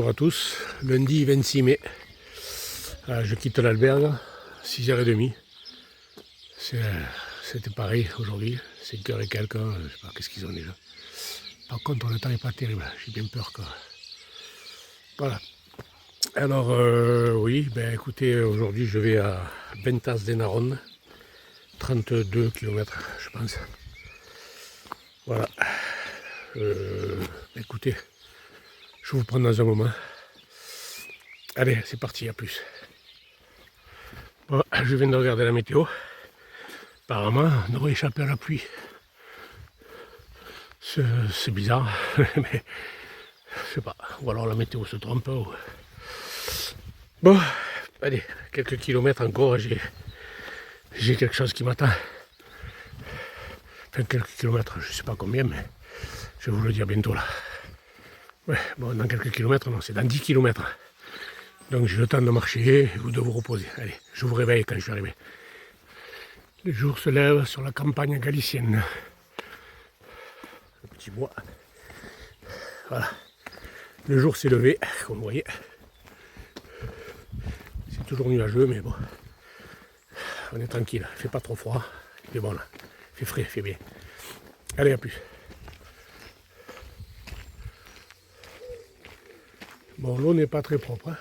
bonjour à tous, lundi 26 mai, je quitte l'albergue, 6h30, c'était pareil aujourd'hui, 5h et quelques, je sais pas qu'est-ce qu'ils ont déjà. Par contre le temps n'est pas terrible, j'ai bien peur que... Voilà. Alors oui, ben écoutez, aujourd'hui je vais à Ventas de Naronne, 32 km je pense. Voilà. Écoutez, je vous prends dans un moment. Allez, c'est parti, à plus. Bon, je viens de regarder la météo. Apparemment, on devrait échapper à la pluie. C'est bizarre, mais je sais pas. Ou alors la météo se trompe. Ou... Bon, allez, quelques kilomètres encore, j'ai quelque chose qui m'attend. Enfin, quelques kilomètres, je sais pas combien, mais je vais vous le dire bientôt là. Ouais, bon, dans quelques kilomètres, non, c'est dans 10 kilomètres. Donc j'ai le temps de marcher et de vous reposer. Allez, je vous réveille quand je suis arrivé. Le jour se lève sur la campagne galicienne. Le petit bois. Voilà. Le jour s'est levé, comme vous voyez. C'est toujours nuageux, mais bon. On est tranquille. Il fait pas trop froid. Il fait bon là. Il fait frais, il fait bien. Allez, à plus. Bon, l'eau n'est pas très propre. Hein.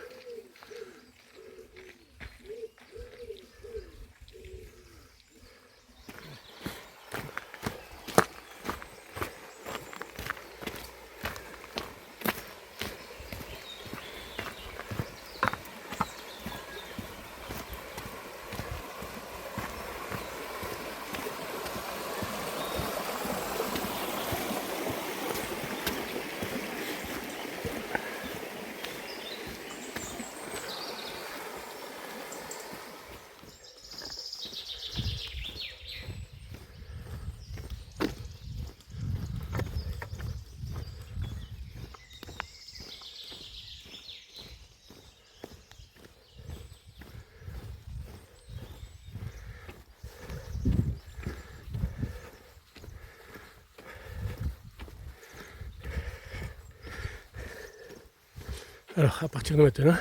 Alors, à partir de maintenant,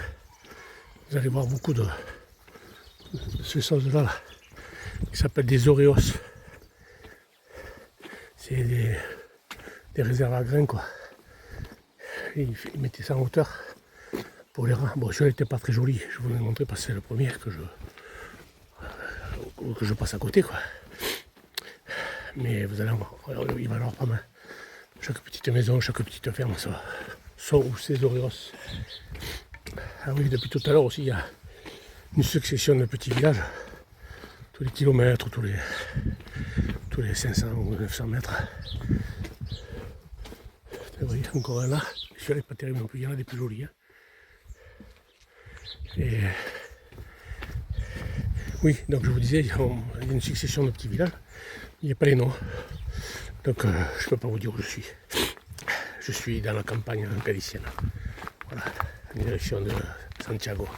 vous allez voir beaucoup de ces choses-là, qui s'appellent des oreos. C'est des réserves à grains, quoi. Et ils mettaient ça en hauteur pour les rangs. Bon, celui-là n'était pas très joli, je vous l'ai montré parce que c'est le premier que je passe à côté, quoi. Mais vous allez voir, il va y avoir pas mal. Chaque petite maison, chaque petite ferme, ça sont ces oreos. Ah oui, depuis tout à l'heure aussi, il y a une succession de petits villages. Tous les kilomètres, tous les 500 ou 900 mètres. Vous voyez, encore un là. Celui-là n'est pas terrible non plus, il y en a des plus jolis. Hein. Et oui, donc je vous disais, il y a une succession de petits villages. Il n'y a pas les noms. Donc je ne peux pas vous dire où je suis. Je suis dans la campagne galicienne. Voilà, en direction de Santiago.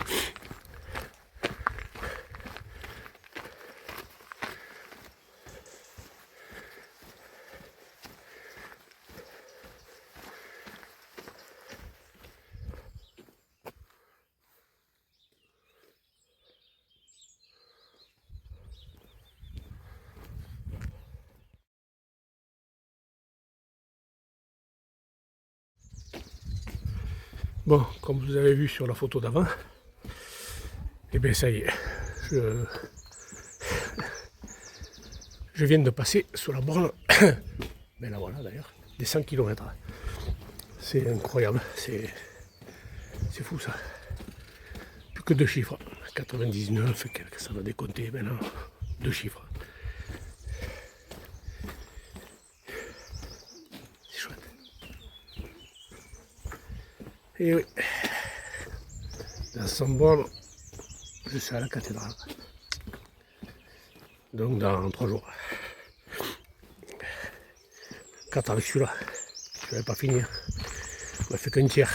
Bon, comme vous avez vu sur la photo d'avant, et bien ça y est, je viens de passer sur la borne, ben là voilà d'ailleurs, des 100 km. C'est incroyable, c'est fou ça. Plus que 2 chiffres, 99 et quelques, ça va décompter maintenant, 2 chiffres. C'est chouette. Et oui, dans son borne, je suis à la cathédrale. Donc dans 3 jours. 4 avec celui-là. Je ne vais pas finir. On m'a fait qu'un tiers.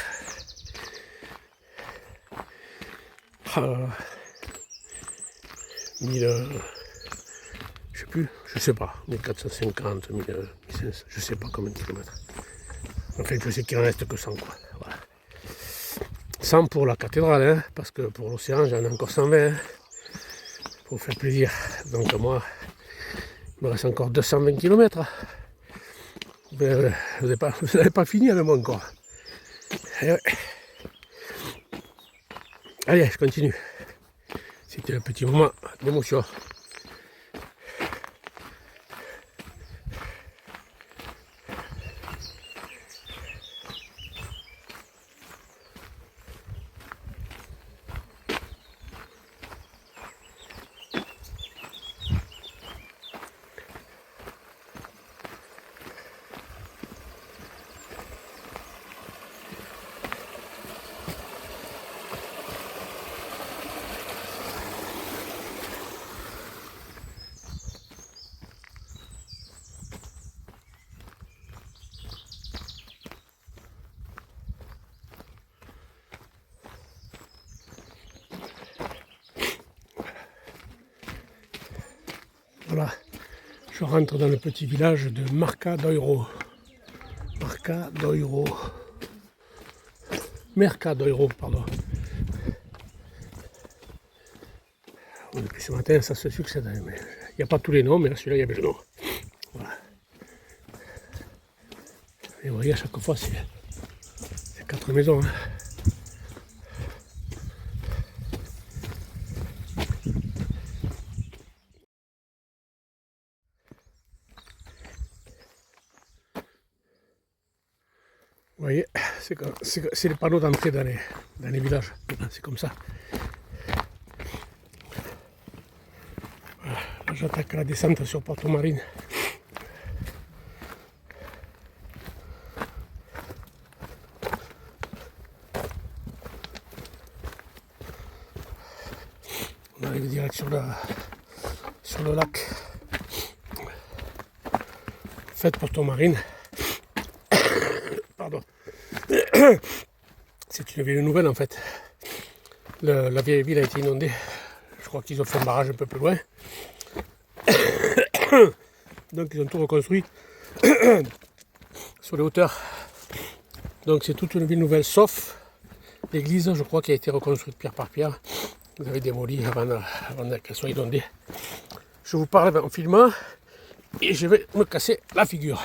1000, je sais plus, je sais pas, 1450, 1500, je sais pas combien de kilomètres. Enfin, je sais qu'il en reste que 100, quoi. Voilà. 100 pour la cathédrale, hein, parce que pour l'océan, j'en ai encore 120, hein, pour faire plaisir. Donc moi, il me reste encore 220 km. Ben, vous n'avez pas fini avec moi encore. Et ouais. Allez, je continue. C'était un petit moment d'émotion. Voilà, je rentre dans le petit village de Mercadoiro. Mercadoiro, pardon. Depuis ce matin, ça se succède. Il n'y a pas tous les noms, mais là, celui-là, il y avait le nom. Voilà. Et vous voyez, à chaque fois, c'est 4 maisons. Hein. Vous voyez, c'est les panneaux d'entrée dans les villages. C'est comme ça. Voilà, là, j'attaque la descente sur Porto Marine. On arrive direct sur le lac. Faites Porto Marine. Pardon. C'est une ville nouvelle en fait. La vieille ville a été inondée. Je crois qu'ils ont fait un barrage un peu plus loin. Donc ils ont tout reconstruit sur les hauteurs. Donc c'est toute une ville nouvelle, sauf l'église, je crois, qui a été reconstruite pierre par pierre. Vous avez démoli avant qu'elle soit inondée. Je vous parle en filmant et je vais me casser la figure.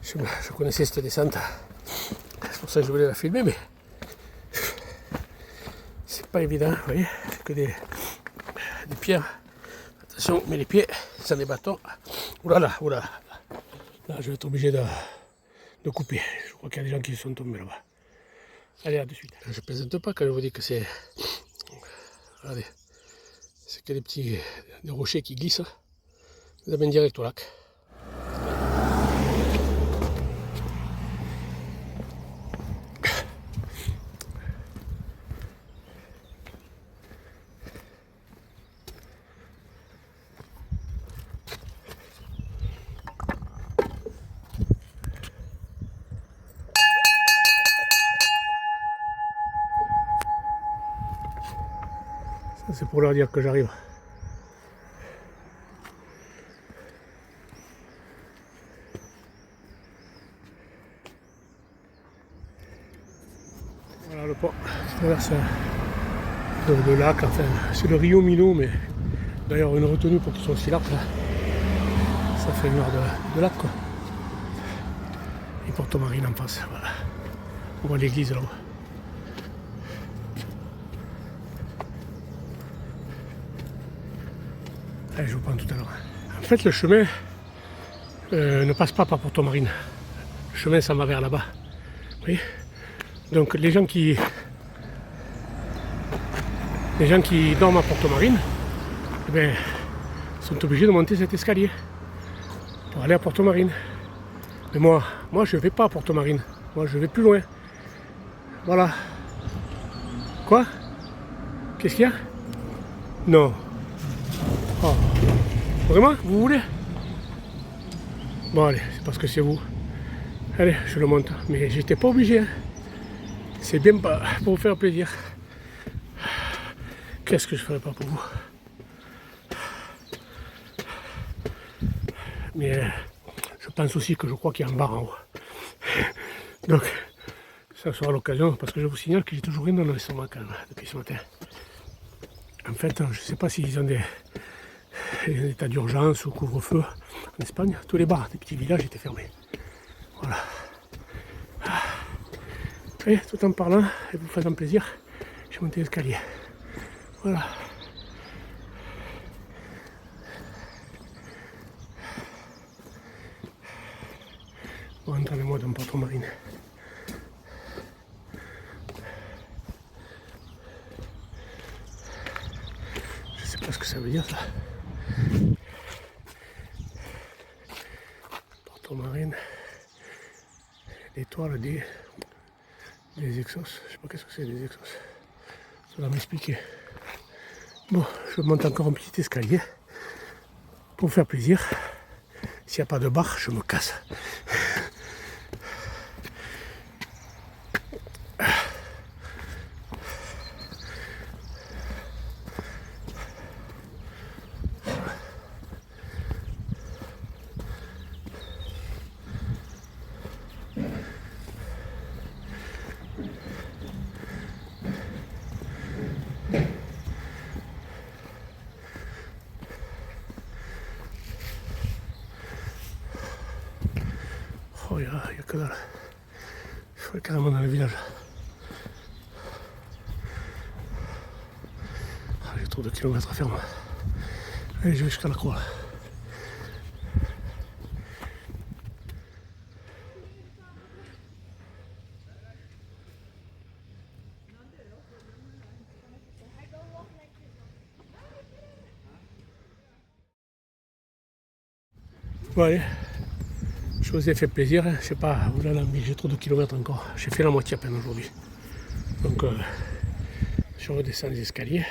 Je connaissais cette descente, c'est pour ça que je voulais la filmer, mais c'est pas évident, vous voyez, c'est que des pierres. Attention, mais les pieds, c'est des bâtons. Oulala, oulala. Là, je vais être obligé de couper. Je crois qu'il y a des gens qui sont tombés là-bas. Allez, à de suite. Je ne plaisante pas quand je vous dis que c'est... Regardez, c'est que des rochers qui glissent. Vous amènent direct au lac. C'est pour leur dire que j'arrive. Voilà le pont qui traverse le lac, enfin c'est le Rio Milo, mais d'ailleurs une retenue pour qu'ils soient aussi larges. Ça fait une heure de lac quoi. Et Porto Marine en face, voilà. On voit l'église là-haut. Allez, je vous prends tout à l'heure. En fait, le chemin ne passe pas par Porto Marine. Le chemin s'en va vers là-bas. Vous voyez ? Donc, les gens qui dorment à Porto Marine, eh bien, sont obligés de monter cet escalier pour aller à Porto Marine. Mais moi je ne vais pas à Porto Marine. Moi, je vais plus loin. Voilà. Quoi ? Qu'est-ce qu'il y a ? Non. Oh. Vraiment ? Vous voulez ? Bon allez, c'est parce que c'est vous. Allez, je le monte. Mais j'étais pas obligé. Hein. C'est bien pas pour vous faire plaisir. Qu'est-ce que je ferais pas pour vous ? Mais je pense aussi que je crois qu'il y a un bar en haut. Donc, ça sera l'occasion, parce que je vous signale que j'ai toujours rien dans l'estomac quand même, depuis ce matin. En fait, je ne sais pas s'ils ont des états d'urgence ou couvre-feu en Espagne. Tous les bars des petits villages étaient fermés. Voilà. Et tout en parlant, et vous faisant plaisir, j'ai monté l'escalier. Voilà. Bon, entraînez-moi dans Porto Marine. Je sais pas ce que ça veut dire ça. Porto Marine. L'étoile des exos. Je sais pas qu'est-ce que c'est des exos. Ça va m'expliquer. Bon, je monte encore un petit escalier pour faire plaisir. S'il n'y a pas de bar, je me casse. Oh, il y a que dalle. Je suis carrément dans le village. Ah, j'ai trop de kilomètres à faire moi. Allez, je vais jusqu'à la croix. Bon allez, je vous ai fait plaisir, hein. Je sais pas, oh là là, mais j'ai trop de kilomètres encore. J'ai fait la moitié à peine aujourd'hui. Donc je redescends les escaliers.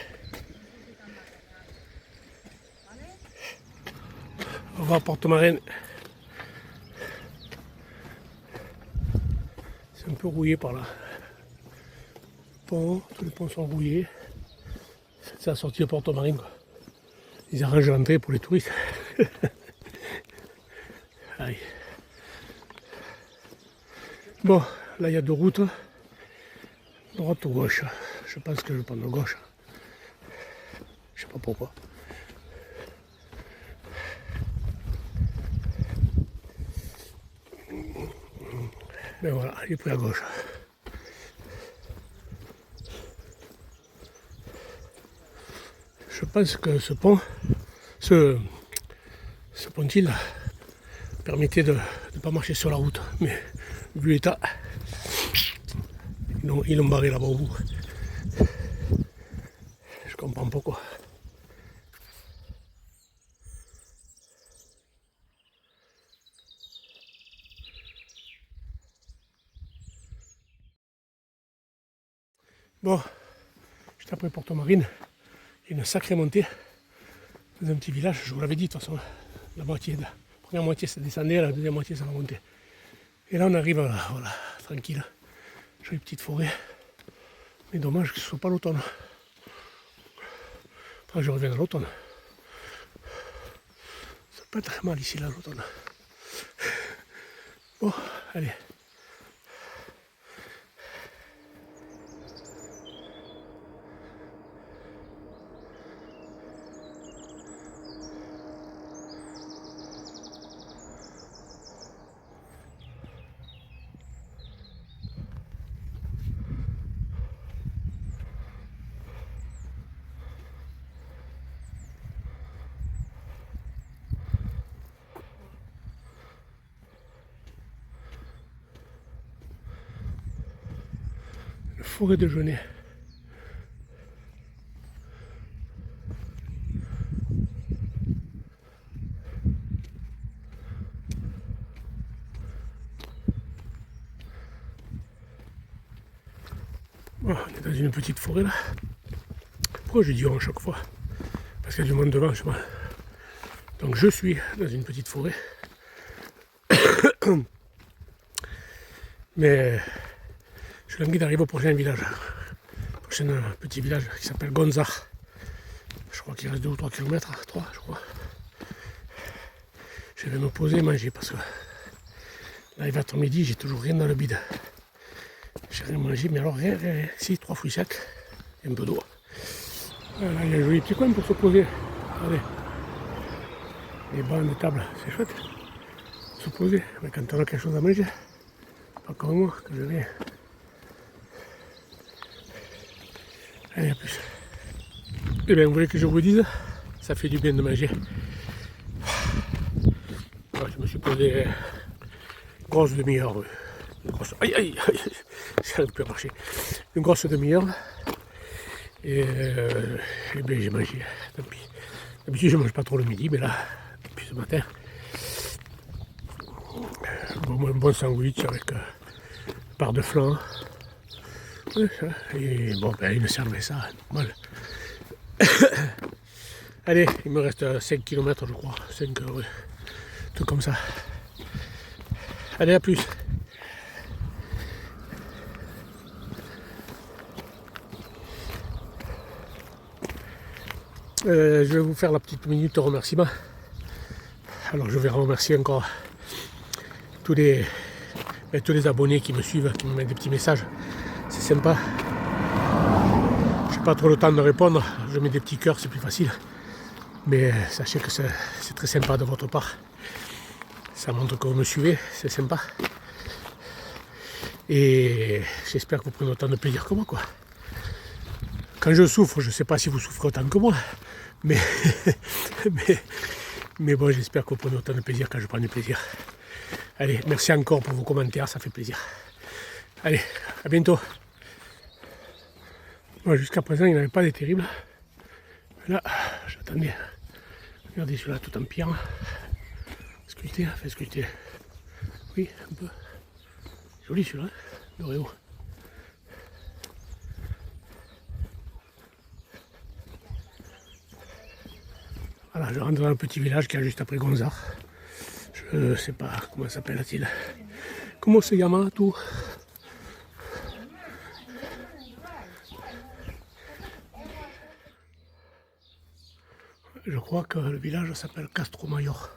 On va à Porto Marine. C'est un peu rouillé par là. Pont, tous les ponts sont rouillés. C'est la sortie de Porto Marine quoi. Ils arrangent l'entrée pour les touristes. Allez. Bon, là il y a deux routes. Droite ou gauche. Je pense que je vais prendre gauche. Je sais pas pourquoi. Mais voilà, j'ai pris à gauche. Je pense que ce pont, ce pont-il permettait de ne pas marcher sur la route. Mais vu l'état, ils l'ont barré là-bas au bout. Je comprends pourquoi. Bon, juste après Porto Marine, il y a une sacrée montée dans un petit village, je vous l'avais dit de toute façon, la première moitié ça descendait, la deuxième moitié ça remontait. Et là on arrive, voilà, tranquille, jolie petite forêt, mais dommage que ce ne soit pas l'automne. Après je reviens à l'automne. Ça peut être très mal ici là l'automne. Bon, allez. Forêt de Genêt. Bon, on est dans une petite forêt là. Pourquoi je dis on chaque fois? Parce qu'il y a du monde devant, je sais pas. Donc je suis dans une petite forêt. Mais je suis envie d'arriver au prochain village. Prochain petit village qui s'appelle Gonzar. Je crois qu'il reste 2 ou 3 km, 3 je crois. Je vais me poser et manger parce que là il va être midi, j'ai toujours rien dans le bide. J'ai rien mangé, mais alors rien, rien, rien. Si, 3 fruits secs et un peu d'eau. Voilà, il y a un joli petit coin pour se poser. Regardez. Les bancs de table, c'est chouette. Pour se poser, mais quand on a quelque chose à manger, pas comme moi, que je viens. Allez, à plus. Eh bien, vous voulez que je vous dise, ça fait du bien de manger. Ouais, je me suis posé une grosse demi-heure. Aïe, aïe, aïe, j'arrive plus à marcher. Une grosse demi-heure. Et bien, j'ai mangé, tant pis. D'habitude, je ne mange pas trop le midi, mais là, depuis ce matin, un bon sandwich avec part de flan. Et bon, ben, il me servait ça, normal. Allez, il me reste 5 km, je crois. 5 heures, ouais. Tout comme ça. Allez, à plus. Je vais vous faire la petite minute de remerciement. Alors je vais remercier encore tous les abonnés qui me suivent, qui me mettent des petits messages. C'est sympa. Je n'ai pas trop le temps de répondre. Je mets des petits cœurs, c'est plus facile. Mais sachez que c'est très sympa de votre part. Ça montre que vous me suivez, c'est sympa. Et j'espère que vous prenez autant de plaisir que moi, quoi. Quand je souffre, je ne sais pas si vous souffrez autant que moi, mais, mais bon, j'espère que vous prenez autant de plaisir quand je prends du plaisir. Allez, merci encore pour vos commentaires, ça fait plaisir. Allez, à bientôt. Bon, jusqu'à présent, il n'y en avait pas des terribles. Là, j'attendais. Regardez celui-là tout en pierre. Sculpté, fait sculpter. Oui, un peu. Joli celui-là, le Réo. Voilà, je rentre dans un petit village qui est juste après Gonzar. Je ne sais pas comment s'appelle-t-il. Comment se llama tout? Je crois que le village s'appelle Castro Mayor.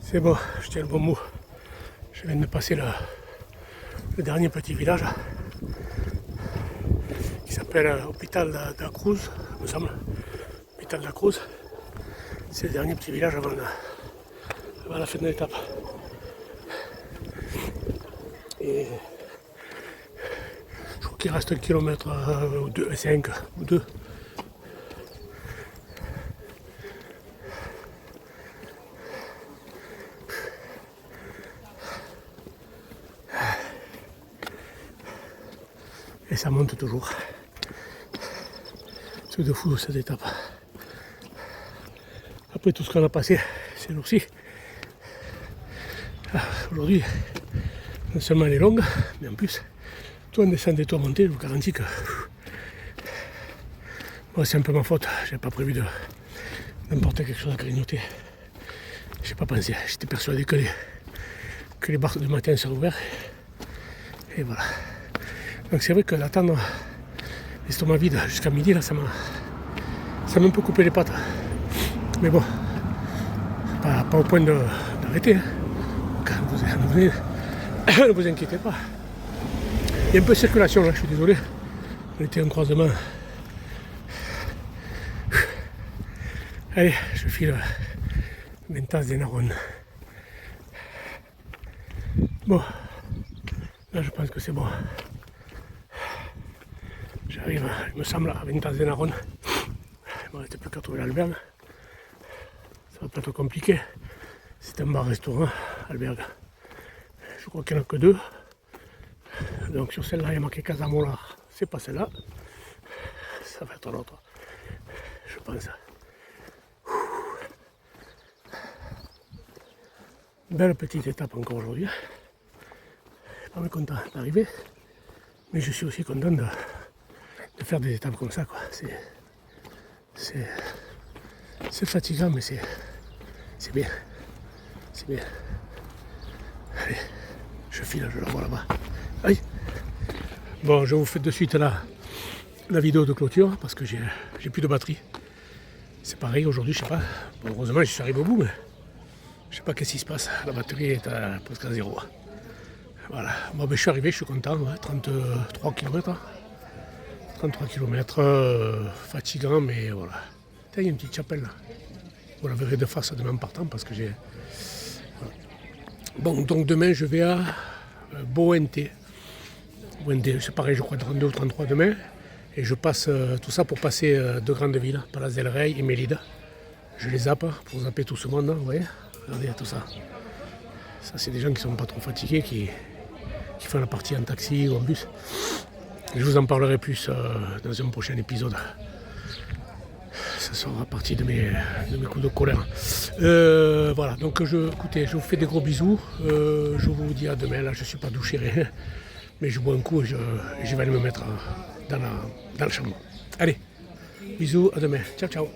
C'est bon, je tiens le bon mot. Je viens de passer le dernier petit village qui s'appelle Hôpital de la Cruz, il me semble. Hôpital de la Cruz. C'est le dernier petit village avant la fin de l'étape. Et je crois qu'il reste 1 kilomètre ou 2, 5 ou 2. Et ça monte toujours. C'est de fou cette étape. Après tout ce qu'on a passé ces jours-ci, aujourd'hui, non seulement elle est longue, mais en plus, toi en descendant et toi monter, je vous garantis que moi c'est un peu ma faute. J'ai pas prévu d'emporter quelque chose à grignoter. J'ai pas pensé. J'étais persuadé que les bars du matin seraient ouverts. Et voilà. Donc c'est vrai que d'attendre l'estomac vide jusqu'à midi, là, ça m'a un peu coupé les pattes. Mais bon, pas au point d'arrêter. Hein. Ne vous inquiétez pas. Il y a un peu de circulation là, je suis désolé. On était en croisement. Allez, je file Ventas de Naron. Bon, là je pense que c'est bon. J'arrive, il me semble, à Ventas de Naron. Il ne me reste plus qu'à trouver l'albergue. Ça va pas être compliqué. C'est un bar-restaurant, albergue. Je crois qu'il n'y en a que 2. Donc sur celle-là, il y a marqué Casamola. C'est pas celle-là. Ça va être l'autre. Je pense. Belle petite étape encore aujourd'hui. Je suis pas mécontent d'arriver. Mais je suis aussi content de faire des étapes comme ça, quoi. C'est fatigant, mais c'est bien. C'est bien. Allez, je file, je la vois là-bas. Aïe. Bon, je vous fais de suite la vidéo de clôture parce que j'ai plus de batterie. C'est pareil aujourd'hui, je sais pas. Bon, heureusement, je suis arrivé au bout, mais je sais pas qu'est-ce qui se passe. La batterie est presque à zéro. Voilà. Bon, ben, je suis arrivé, je suis content. Ouais, 33 km. 33 km, fatigant, mais voilà. Il y a une petite chapelle là. Vous la verrez de face demain en partant parce que j'ai. Voilà. Bon, donc demain, je vais à Boente. Boente, c'est pareil, je crois 32 ou 33 demain. Et je passe tout ça pour passer deux grandes villes, Palas del Rey et Mérida. Je les zappe pour zapper tout ce monde, hein, vous voyez. Regardez tout ça. Ça, c'est des gens qui sont pas trop fatigués, qui font la partie en taxi ou en bus. Je vous en parlerai plus dans un prochain épisode. Ça sera partie de mes coups de colère. Voilà, donc écoutez, je vous fais des gros bisous. Je vous dis à demain. Là, je ne suis pas douché, rien. Mais je bois un coup et je vais aller me mettre dans la chambre. Allez, bisous, à demain. Ciao, ciao.